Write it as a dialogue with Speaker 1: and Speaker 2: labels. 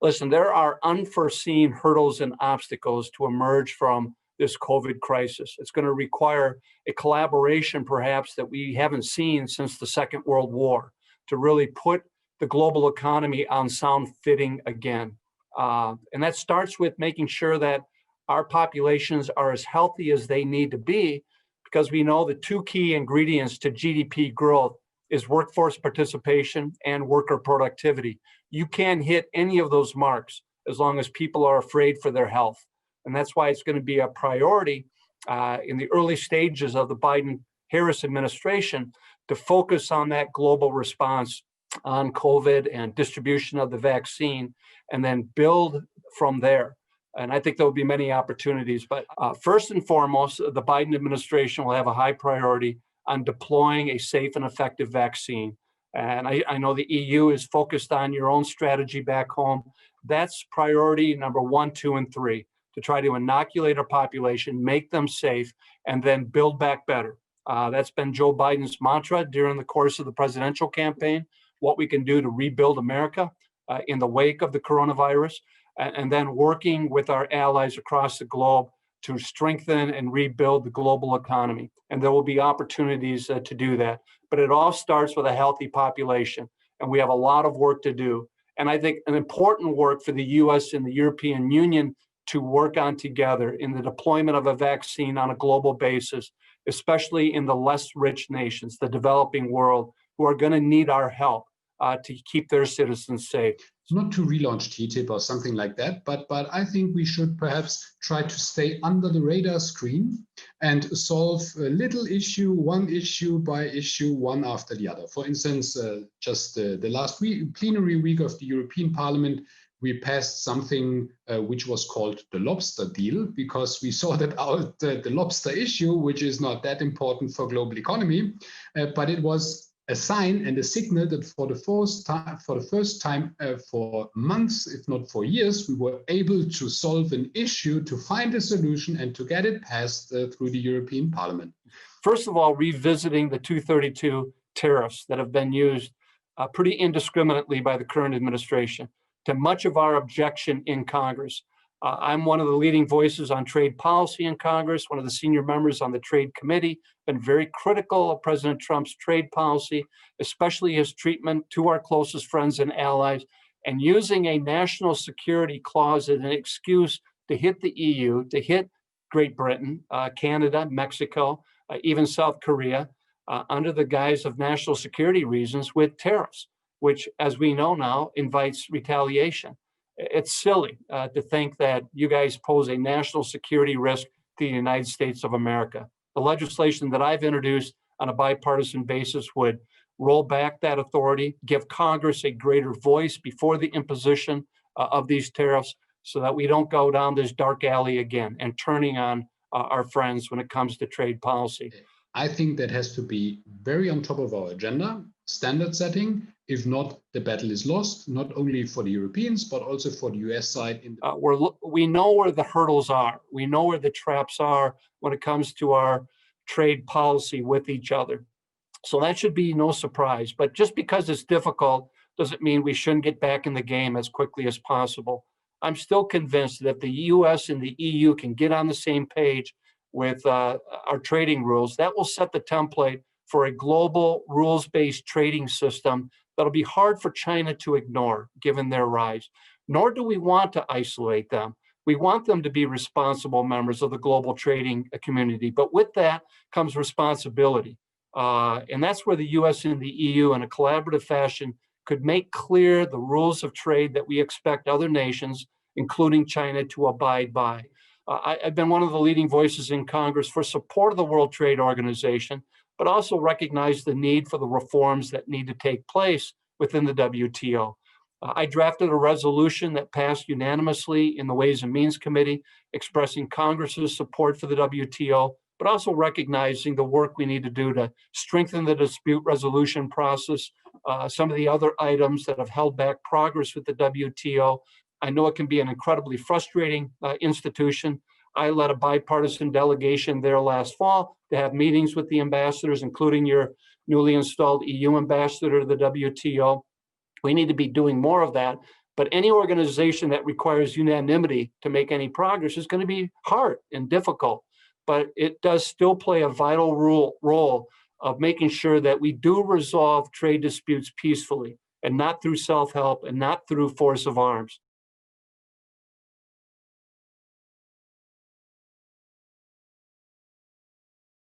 Speaker 1: Listen, there are unforeseen hurdles and obstacles to emerge from this COVID crisis. It's going to require a collaboration, perhaps, that we haven't seen since the Second World War to really put the global economy on sound footing again. And that starts with making sure that our populations are as healthy as they need to be, because we know the two key ingredients to GDP growth is workforce participation and worker productivity. You can't hit any of those marks as long as people are afraid for their health. And that's why it's going to be a priority in the early stages of the Biden-Harris administration to focus on that global response on COVID and distribution of the vaccine, and then build from there. And I think there will be many opportunities. But first and foremost, the Biden administration will have a high priority on deploying a safe and effective vaccine. And I know the EU is focused on your own strategy back home. That's priority number 1, 2, and 3, to try to inoculate our population, make them safe, and then build back better. That's been Joe Biden's mantra during the course of the presidential campaign, what we can do to rebuild America in the wake of the coronavirus, and then working with our allies across the globe to strengthen and rebuild the global economy. And there will be opportunities to do that. But it all starts with a healthy population, and we have a lot of work to do. And I think an important work for the U.S. and the European Union to work on together in the deployment of a vaccine on a global basis, especially in the less rich nations, the developing world, who are going to need our help to keep their citizens safe.
Speaker 2: Not to relaunch TTIP or something like that, but I think we should perhaps try to stay under the radar screen and solve a little issue, one issue by issue, one after the other. For instance, just the last plenary week of the European Parliament, we passed something which was called the lobster deal, because we saw that the lobster issue, which is not that important for global economy, but it was a sign and a signal that for the first time for months, if not for years, we were able to solve an issue, to find a solution, and to get it passed through the European Parliament.
Speaker 1: First of all, revisiting the 232 tariffs that have been used pretty indiscriminately by the current administration to much of our objection in Congress. I'm one of the leading voices on trade policy in Congress, one of the senior members on the Trade Committee, been very critical of President Trump's trade policy, especially his treatment to our closest friends and allies, and using a national security clause as an excuse to hit the EU, to hit Great Britain, Canada, Mexico, even South Korea, under the guise of national security reasons with tariffs, which, as we know now, invites retaliation. It's silly to think that you guys pose a national security risk to the United States of America. The legislation that I've introduced on a bipartisan basis would roll back that authority, give Congress a greater voice before the imposition of these tariffs, so that we don't go down this dark alley again and turning on our friends when it comes to trade policy.
Speaker 2: I think that has to be very on top of our agenda, standard setting. If not, the battle is lost, not only for the Europeans, but also for the US side.
Speaker 1: We know where the hurdles are. We know where the traps are when it comes to our trade policy with each other. So that should be no surprise. But just because it's difficult doesn't mean we shouldn't get back in the game as quickly as possible. I'm still convinced that if the US and the EU can get on the same page with our trading rules, that will set the template for a global rules-based trading system that'll be hard for China to ignore, given their rise. Nor do we want to isolate them. We want them to be responsible members of the global trading community. But with that comes responsibility. And that's where the US and the EU, in a collaborative fashion, could make clear the rules of trade that we expect other nations, including China, to abide by. I've been one of the leading voices in Congress for support of the World Trade Organization, but also recognize the need for the reforms that need to take place within the WTO. I drafted a resolution that passed unanimously in the Ways and Means Committee, expressing Congress's support for the WTO, but also recognizing the work we need to do to strengthen the dispute resolution process, some of the other items that have held back progress with the WTO. I know it can be an incredibly frustrating institution. I led a bipartisan delegation there last fall to have meetings with the ambassadors, including your newly installed EU ambassador to the WTO. We need to be doing more of that, But any organization that requires unanimity to make any progress is going to be hard and difficult. But it does still play a vital role of making sure that we do resolve trade disputes peacefully and not through self-help and not through force of arms.